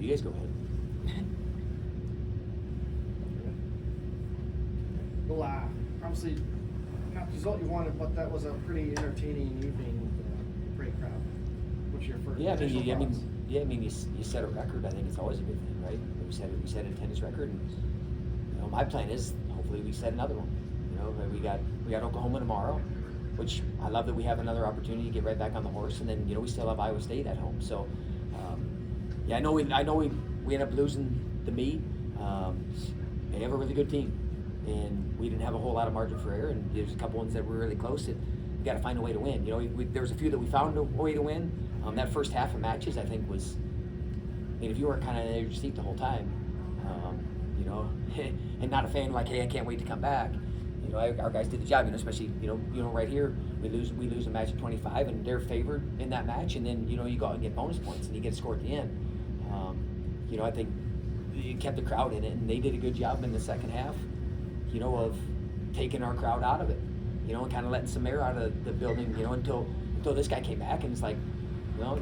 You guys go ahead. Well, obviously, not the result you wanted, but that was a pretty entertaining evening with a great crowd. What's your first? Yeah, initial thoughts? you set a record. I think it's always a good thing, right? We set an attendance record, and my plan is hopefully we set another one. We got Oklahoma tomorrow, which I love that we have another opportunity to get right back on the horse, and then we still have Iowa State at home. So I know we end up losing the meet. They have a really good team, and we didn't have a whole lot of margin for error, and there's a couple ones that were really close that we got to find a way to win. There was a few that we found a way to win. That first half of matches, I think, was, if you weren't kind of in your seat the whole time, and not a fan like, hey, I can't wait to come back. Our guys did the job. Especially right here, we lose a match at 25, and they're favored in that match, and then you go out and get bonus points, and you get a score at the end. I think it kept the crowd in it, and they did a good job in the second half, of taking our crowd out of it, and kind of letting some air out of the building, until this guy came back, and it's like,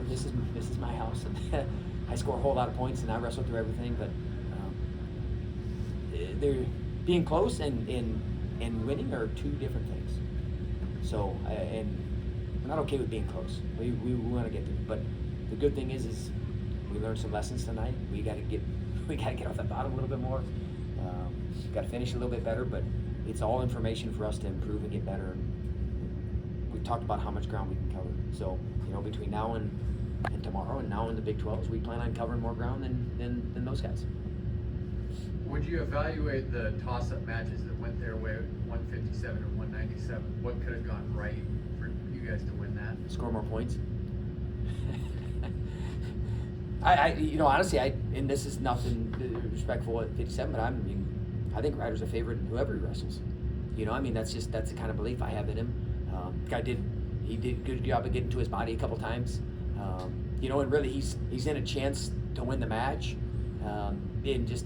this is my house, and I score a whole lot of points, and I wrestle through everything, but they're being close and winning are two different things. So, and we're not okay with being close. We want to get there, but the good thing is we learned some lessons tonight. We got to get off that bottom a little bit more. Got to finish a little bit better, but it's all information for us to improve and get better. We've talked about how much ground we can cover. So, between now and tomorrow, and now in the Big 12s, we plan on covering more ground than those guys. Would you evaluate the toss-up matches that went their way, 157 or 197? What could have gone right for you guys to win that? Score more points. Honestly, and this is nothing respectful at 57, but I think Ryder's a favorite in whoever he wrestles. That's the kind of belief I have in him. He did a good job of getting to his body a couple times. And really he's in a chance to win the match. And just,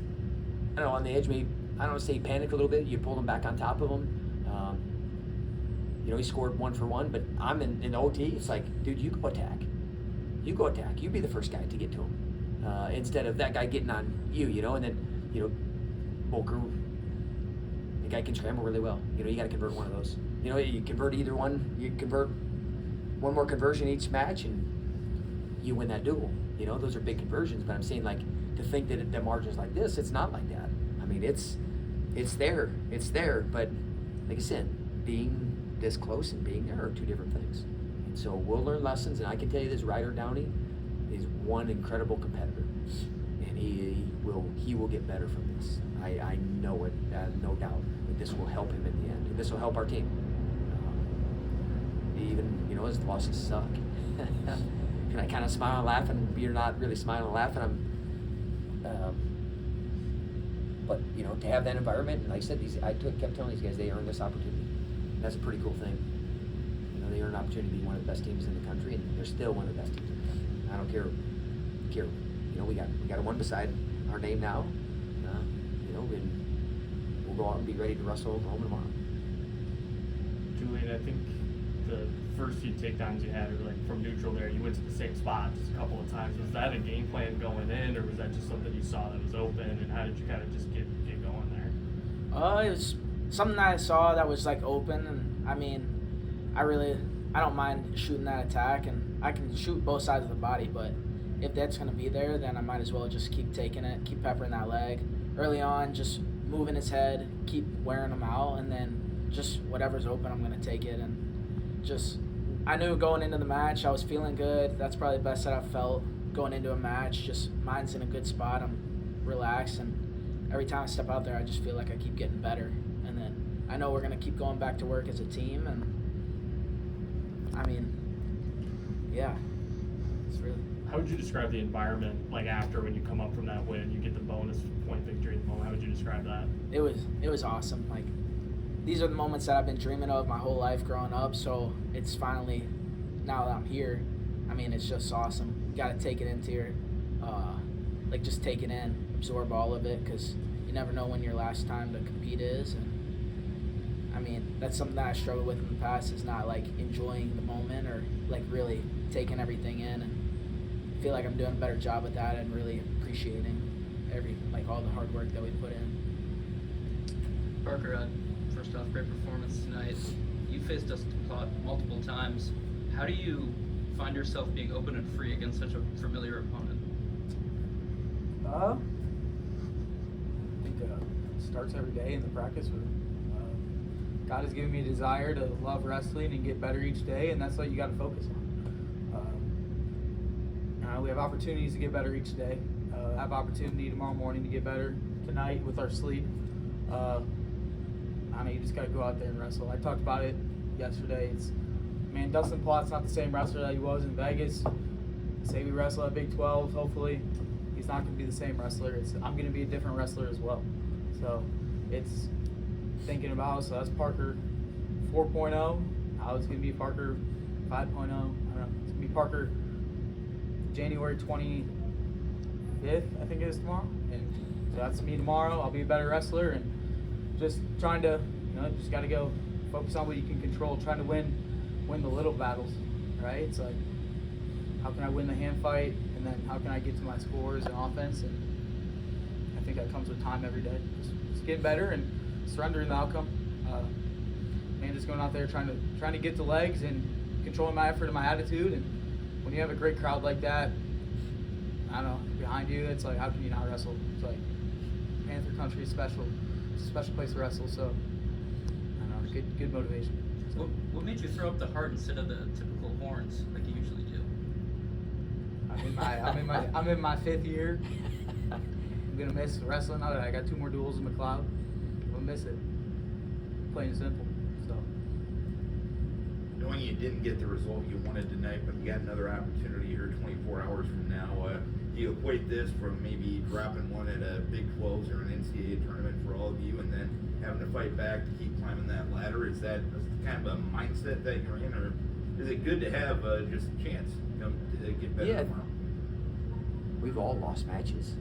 on the edge, maybe, I don't say he panicked a little bit. You pulled him back on top of him. He scored 1 for 1, but I'm in OT. It's like, dude, you go attack. You go attack. You be the first guy to get to him. Instead of that guy getting on you, and then, Volker, the guy can scramble really well. You got to convert one of those. You convert either one. You convert one more conversion each match, and you win that duel. Those are big conversions, but I'm saying, to think that the margin's like this, it's not like that. It's there, but like I said, being this close and being there are two different things. And so we'll learn lessons, and I can tell you this, Ryder Downey is one incredible competitor, and he will get better from this. I know it, no doubt, that this will help him in the end, and this will help our team. Even, his losses suck. Can I kind of smile and laugh, and you're not really smiling and laughing? But to have that environment, and like I said, kept telling these guys they earned this opportunity. And that's a pretty cool thing. They earned an opportunity to be one of the best teams in the country, and they're still one of the best teams in the country. I don't care. We got a one beside our name now. And we'll go out and be ready to wrestle Oklahoma tomorrow. Julian, I think the first few takedowns you had were from neutral there. You went to the same spot just a couple of times. Was that a game plan going in, or was that just something you saw that was open? And how did you kind of just get going there? It was something that I saw that was open, and I don't mind shooting that attack, and I can shoot both sides of the body, but if that's going to be there, then I might as well just keep taking it, keep peppering that leg. Early on, just moving his head, keep wearing him out, and then just whatever's open, I'm going to take it. And just, I knew going into the match, I was feeling good. That's probably the best that I've felt going into a match. Just mind's in a good spot. I'm relaxed, and every time I step out there, I just feel like I keep getting better. And then I know we're going to keep going back to work as a team, and yeah, it's really. How would you describe the environment after when you come up from that win, you get the bonus point victory at the moment? How would you describe that? It was awesome. These are the moments that I've been dreaming of my whole life growing up, so it's finally, now that I'm here, it's just awesome. You got to take it into your, just take it in, absorb all of it, because you never know when your last time to compete is. And that's something that I struggled with in the past, is not enjoying the moment or really taking everything in and feel like I'm doing a better job with that and really appreciating all the hard work that we put in. Parker, first off, great performance tonight. You faced us multiple times. How do you find yourself being open and free against such a familiar opponent? I think it starts every day in the practice with God has given me a desire to love wrestling and get better each day, and that's what you got to focus on. We have opportunities to get better each day. Have opportunity tomorrow morning to get better tonight with our sleep. You just got to go out there and wrestle. I talked about it yesterday. Dustin Plott's not the same wrestler that he was in Vegas. Say we wrestle at Big 12, hopefully he's not going to be the same wrestler. I'm going to be a different wrestler as well. So it's thinking about, so that's Parker 4.0. How it's going to be Parker 5.0. I don't know. It's going to be Parker January 25th, I think it is tomorrow. And so that's me tomorrow. I'll be a better wrestler and just trying to, just got to go focus on what you can control, trying to win the little battles, right? It's like, how can I win the hand fight, and then how can I get to my scores and offense? And I think that comes with time every day. Just getting better and surrendering the outcome. Just going out there trying to get the legs and controlling my effort and my attitude. And when you have a great crowd like that, I don't know, behind you, it's like, how can you not wrestle? It's like, Panther country is special. It's a special place to wrestle, so I don't know, good motivation. So. What made you throw up the heart instead of the typical horns like you usually do? I'm in my 5th year. I'm gonna miss wrestling. I got 2 more duels in McLeod. I'm gonna miss it. Plain and simple. So. Knowing you didn't get the result you wanted tonight, but you got another opportunity here 24 hours from now. Do you equate this from maybe dropping one at a Big 12 or an NCAA tournament for all of you, and then having to fight back to keep climbing that ladder? Is that kind of a mindset that you're in, or is it good to have just a chance to get better tomorrow? We've all lost matches.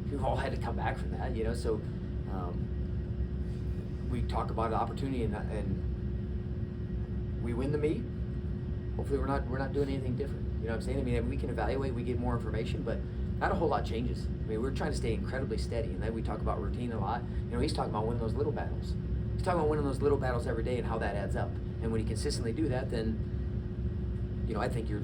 We've all had to come back from that, so we talk about an opportunity and we win the meet. Hopefully we're not doing anything different. You know what I'm saying? We can evaluate, we get more information, but not a whole lot changes. We're trying to stay incredibly steady, and then we talk about routine a lot. He's talking about winning those little battles. He's talking about winning those little battles every day and how that adds up. And when you consistently do that, then I think your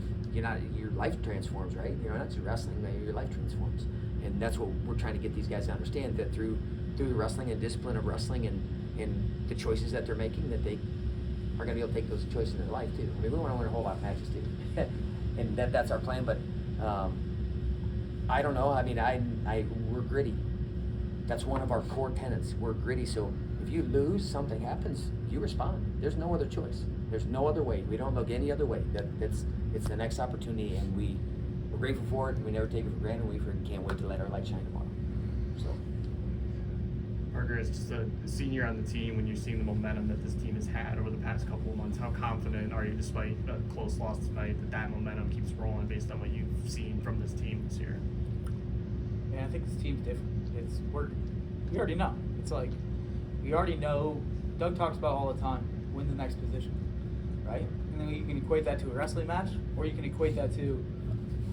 life transforms, right? Not just wrestling, but your life transforms. And that's what we're trying to get these guys to understand, that through the wrestling and discipline of wrestling and the choices that they're making, that they are going to be able to take those choices in their life too. We want to win a whole lot of matches too. And that's our plan, but I don't know. We're gritty. That's one of our core tenets. We're gritty, so if you lose, something happens, you respond. There's no other choice. There's no other way. We don't look any other way. It's the next opportunity, and we're grateful for it, and we never take it for granted. We can't wait to let our light shine tomorrow. So. Parker, as just a senior on the team, when you're seeing the momentum that this team has had over the past couple of months, how confident are you, despite a close loss tonight, that momentum keeps rolling based on what you've seen from this team this year? I think this team's different. We already know. It's like, we already know. Doug talks about all the time, win the next position, right? And then you can equate that to a wrestling match, or you can equate that to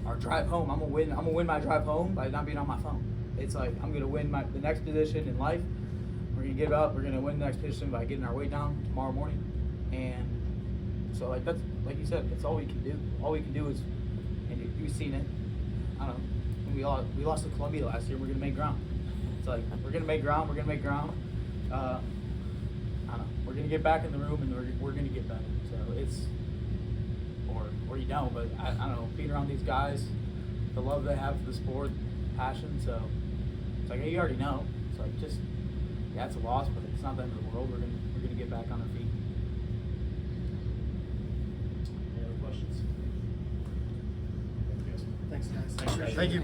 our drive home. I'm gonna win my drive home by not being on my phone. It's like, I'm gonna win the next position in life. We're gonna get up. We're gonna win the next position by getting our weight down tomorrow morning. And so, that's like you said, that's all we can do. All we can do is, and you've seen it. I don't know. When we lost to Columbia last year. We're gonna make ground. It's like, we're gonna make ground. We're gonna make ground. I don't know. We're gonna get back in the room, and we're gonna get better. So it's, or you don't, but I don't know. Being around these guys, the love they have for the sport, passion. So it's like, hey, you already know. It's like, just, yeah, it's a loss, but it's not the end of the world. We're gonna get back on our feet. Any other questions? Thanks, guys. Thank you.